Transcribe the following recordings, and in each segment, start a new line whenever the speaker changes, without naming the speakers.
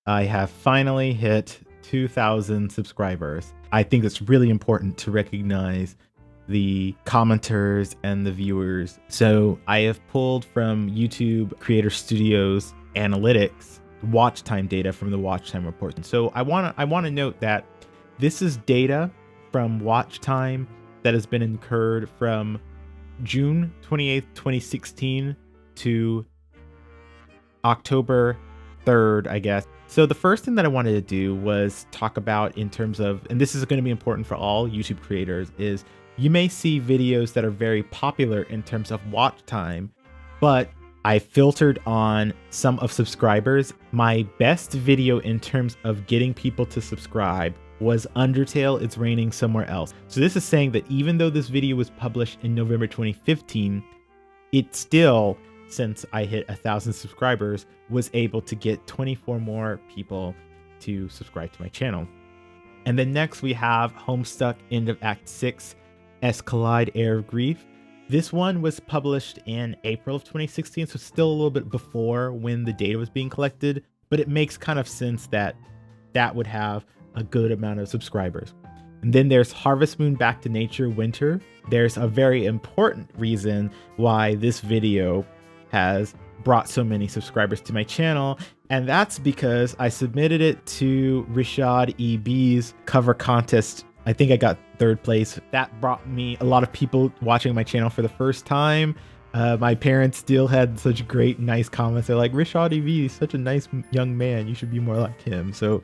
I have finally hit 2,000 subscribers. I think it's really important to recognize the commenters and the viewers. So I have pulled from YouTube Creator Studios analytics watch time data from the watch time report. And so I want to note that this is data from watch time that has been incurred from June 28th, 2016 to October 3rd, I guess. So the first thing that I wanted to do was talk about in terms of, and this is going to be important for all YouTube creators, is you may see videos that are very popular in terms of watch time, but I filtered on some of subscribers. My best video in terms of getting people to subscribe was Undertale, It's Raining Somewhere Else. So this is saying that even though this video was published in November 2015, it still, since I hit 1,000 subscribers, was able to get 24 more people to subscribe to my channel. And then next we have Homestuck End of Act 6, Escalade Air of Grief. This one was published in April of 2016, so still a little bit before when the data was being collected, but it makes kind of sense that that would have a good amount of subscribers. And then there's Harvest Moon Back to Nature Winter. There's a very important reason why this video has brought so many subscribers to my channel, and that's because I submitted it to Rashad EB's cover contest. I think I got 3rd place. That brought me a lot of people watching my channel for the first time. My parents still had such great, nice comments. They're like, Rashad EB is such a nice young man. You should be more like him. So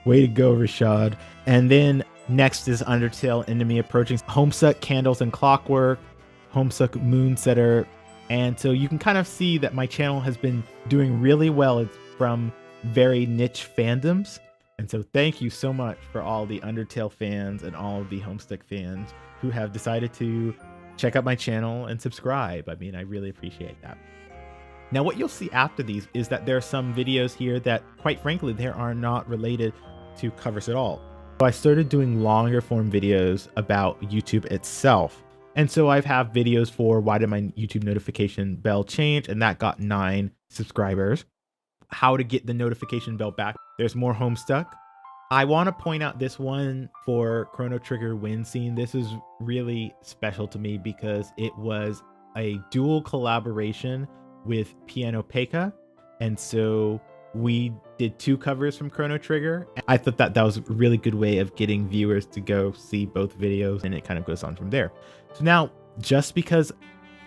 way to go, Rashad. And then next is Undertale, Enemy Approaching, Homestuck Candles and Clockwork, Homestuck Moonsetter. And so you can kind of see that my channel has been doing really well. It's from very niche fandoms. And so thank you so much for all the Undertale fans and all the Homestuck fans who have decided to check out my channel and subscribe. I mean, I really appreciate that. Now, what you'll see after these is that there are some videos here that, quite frankly, they are not related to covers at all. So I started doing longer form videos about YouTube itself. And so I have videos for why did my YouTube notification bell change, and that got 9 subscribers. How to get the notification bell back. There's more Homestuck. I want to point out this one for Chrono Trigger Wind Scene. This is really special to me because it was a dual collaboration with Piano Pekka. And so we did 2 covers from Chrono Trigger. I thought that that was a really good way of getting viewers to go see both videos, and it kind of goes on from there. So now, just because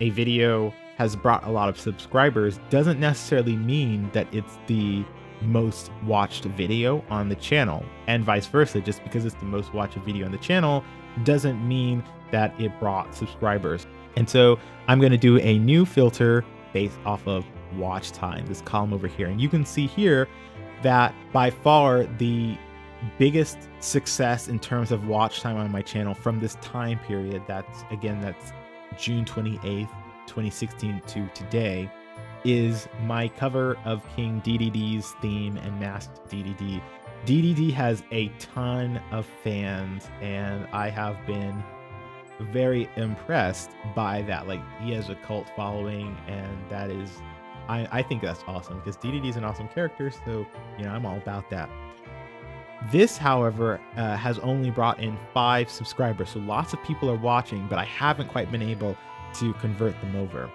a video has brought a lot of subscribers doesn't necessarily mean that it's the most watched video on the channel, and vice versa. Just because it's the most watched video on the channel doesn't mean that it brought subscribers. And so I'm going to do a new filter based off of watch time, this column over here, and you can see here that by far the biggest success in terms of watch time on my channel from this time period, that's June 28th 2016 to today, is my cover of King DDD's theme and masked DDD. DDD has a ton of fans, and I have been very impressed by that. Like, he has a cult following, and that is, I think that's awesome because DDD is an awesome character, so you know, I'm all about that. This, however, has only brought in 5 subscribers, so lots of people are watching, but I haven't quite been able to convert them over.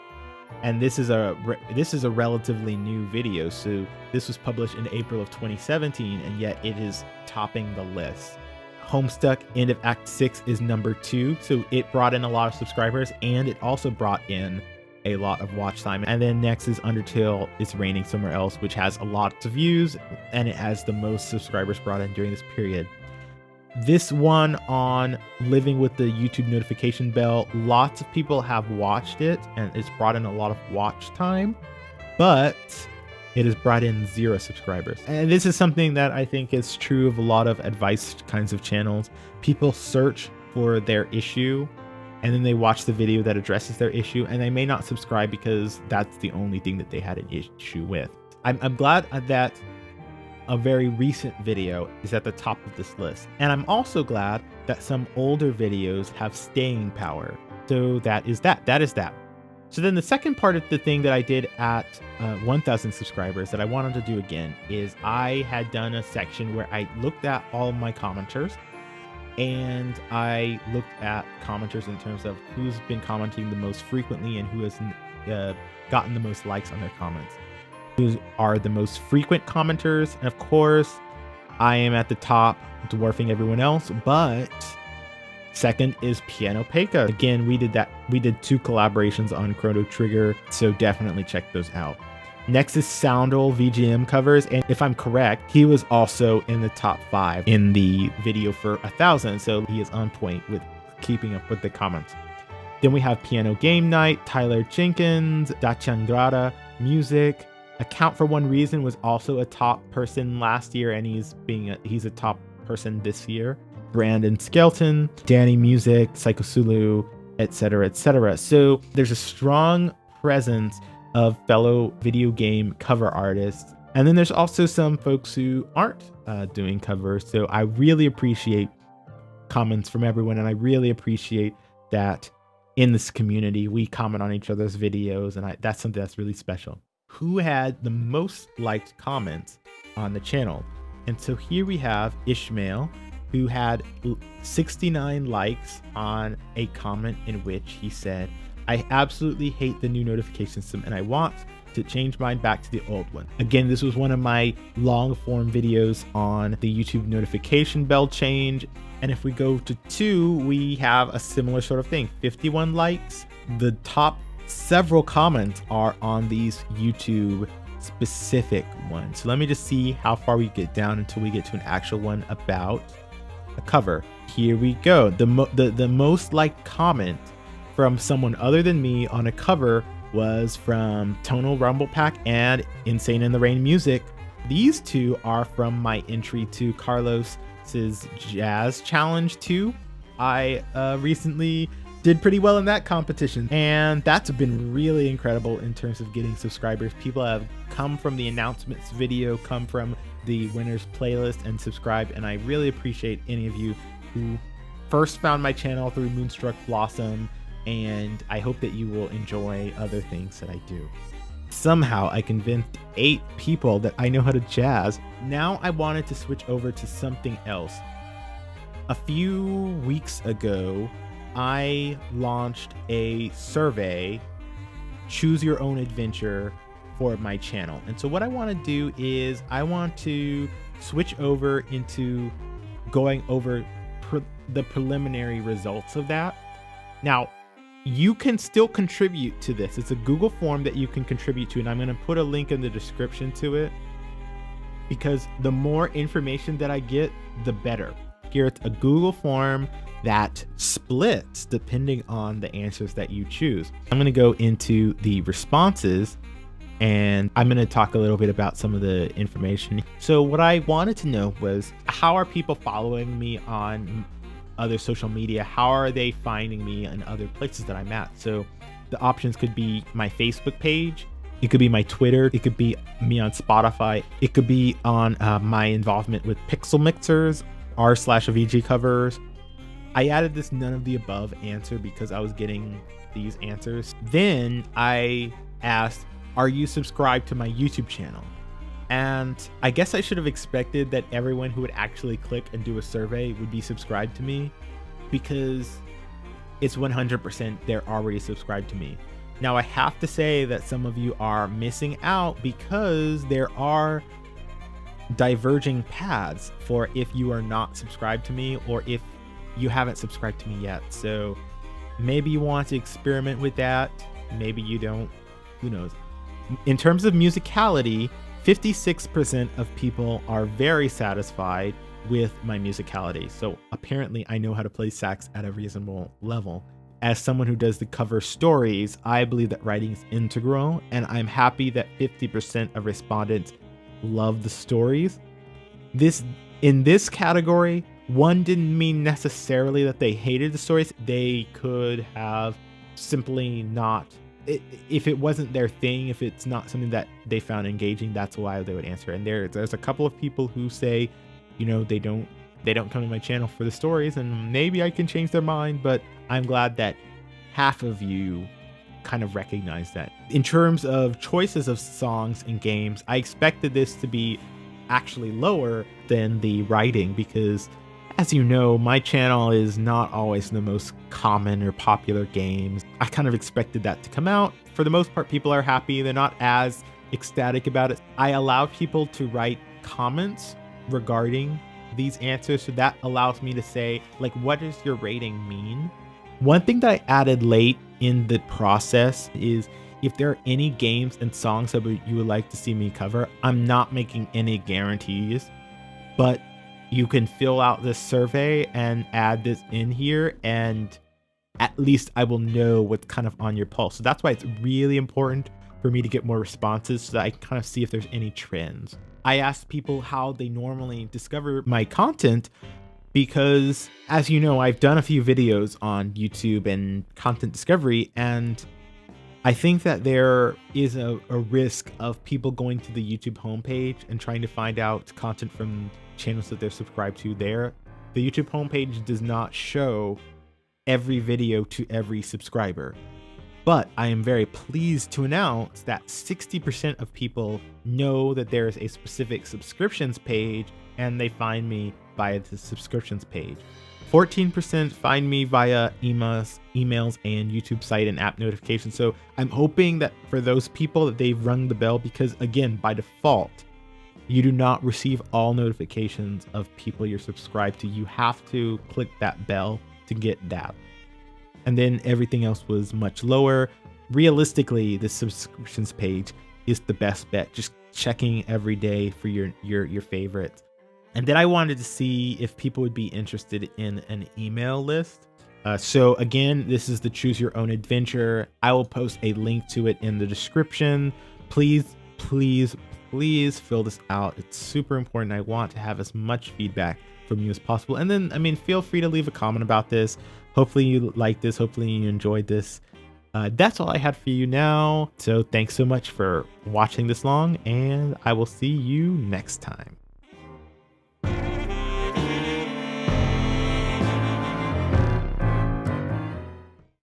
And this is a relatively new video, so this was published in April of 2017, and yet it is topping the list. Homestuck End of Act 6 is number 2, so it brought in a lot of subscribers, and it also brought in a lot of watch time. And then next is Undertale, It's Raining Somewhere Else, which has a lot of views, and it has the most subscribers brought in during this period. This one on living with the YouTube notification bell, lots of people have watched it, and it's brought in a lot of watch time, but it has brought in 0 subscribers. And this is something that I think is true of a lot of advice kinds of channels. People search for their issue, and then they watch the video that addresses their issue, and they may not subscribe because that's the only thing that they had an issue with. I'm glad that a very recent video is at the top of this list. And I'm also glad that some older videos have staying power. So that is that. So then the second part of the thing that I did at 1,000 subscribers that I wanted to do again is I had done a section where I looked at all of my commenters, and I looked at commenters in terms of who's been commenting the most frequently and who has gotten the most likes on their comments. Who are the most frequent commenters? And of course, I am at the top, dwarfing everyone else, but second is Piano Pekka. Again, we did 2 collaborations on Chrono Trigger, so definitely check those out. Next is Soundle VGM covers, and if I'm correct, he was also in the top 5 in the video for 1,000, so he is on point with keeping up with the comments. Then we have Piano Game Night, Tyler Jenkins, Dachandrada Music. Account for One Reason was also a top person last year, and he's a top person this year. Brandon Skelton, Danny Music, Psycho Sulu, etc., etc. So there's a strong presence of fellow video game cover artists. And then there's also some folks who aren't doing covers. So I really appreciate comments from everyone, and I really appreciate that in this community we comment on each other's videos, and that's something that's really special. Who had the most liked comments on the channel? And so here we have Ishmael, who had 69 likes on a comment in which he said, "I absolutely hate the new notification system and I want to change mine back to the old one." Again, this was one of my long form videos on the YouTube notification bell change. And if we go to 2, we have a similar sort of thing, 51 likes. The top several comments are on these YouTube specific ones. So let me just see how far we get down until we get to an actual one about a cover. Here we go. The most liked comment from someone other than me on a cover was from Tonal Rumble Pack and Insane in the Rain Music. These 2 are from my entry to Carlos's Jazz Challenge 2. I recently did pretty well in that competition, and that's been really incredible in terms of getting subscribers. People have come from the announcements video, come from the winners playlist and subscribe, and I really appreciate any of you who first found my channel through Moonstruck Blossom, and I hope that you will enjoy other things that I do. Somehow I convinced 8 people that I know how to jazz. Now I wanted to switch over to something else. A few weeks ago, I launched a survey, Choose Your Own Adventure, for my channel. And so what I want to do is I want to switch over into going over the preliminary results of that. Now, you can still contribute to this. It's a Google form that you can contribute to, and I'm going to put a link in the description to it, because the more information that I get, the better. Here it's a Google form that splits depending on the answers that you choose. I'm going to go into the responses, and I'm going to talk a little bit about some of the information. So what I wanted to know was, how are people following me on other social media? How are they finding me in other places that I'm at? So the options could be my Facebook page, it could be my Twitter, it could be me on Spotify, it could be on my involvement with Pixel Mixers, r/VG covers. I added this none of the above answer because I was getting these answers. Then I asked, are you subscribed to my YouTube channel? And I guess I should have expected that everyone who would actually click and do a survey would be subscribed to me, because it's 100% they're already subscribed to me. Now I have to say that some of you are missing out because there are diverging paths for if you are not subscribed to me or if you haven't subscribed to me yet. So maybe you want to experiment with that, maybe you don't, who knows. In terms of musicality, 56% of people are very satisfied with my musicality. So apparently I know how to play sax at a reasonable level. As someone who does the cover stories, I believe that writing is integral, and I'm happy that 50% of respondents love the stories. In this category, one didn't mean necessarily that they hated the stories. They could have simply not, if it wasn't their thing, if it's not something that they found engaging, that's why they would answer. And there's a couple of people who say, you know, they don't come to my channel for the stories, and maybe I can change their mind, but I'm glad that half of you kind of recognize that. In terms of choices of songs and games, I expected this to be actually lower than the writing because, as you know, my channel is not always the most common or popular games. I kind of expected that to come out. For the most part, people are happy. They're not as ecstatic about it. I allow people to write comments regarding these answers, so that allows me to say, like, what does your rating mean? One thing that I added late in the process is if there are any games and songs that you would like to see me cover, I'm not making any guarantees, but you can fill out this survey and add this in here, and at least I will know what's kind of on your pulse. So that's why it's really important for me to get more responses so that I can kind of see if there's any trends. I asked people how they normally discover my content because, as you know, I've done a few videos on YouTube and content discovery, and I think that there is a risk of people going to the YouTube homepage and trying to find out content from channels that they're subscribed to there. The YouTube homepage does not show every video to every subscriber. But I am very pleased to announce that 60% of people know that there is a specific subscriptions page and they find me via the subscriptions page. 14% find me via emails and YouTube site and app notifications. So I'm hoping that for those people that they've rung the bell, because again, by default, you do not receive all notifications of people you're subscribed to. You have to click that bell to get that. And then everything else was much lower. Realistically, the subscriptions page is the best bet. Just checking every day for your favorites. And then I wanted to see if people would be interested in an email list. So again, this is the Choose Your Own Adventure. I will post a link to it in the description. Please, please, please fill this out. It's super important. I want to have as much feedback from you as possible. And then, I mean, feel free to leave a comment about this. Hopefully you liked this. Hopefully you enjoyed this. That's all I had for you now. So thanks so much for watching this long, and I will see you next time.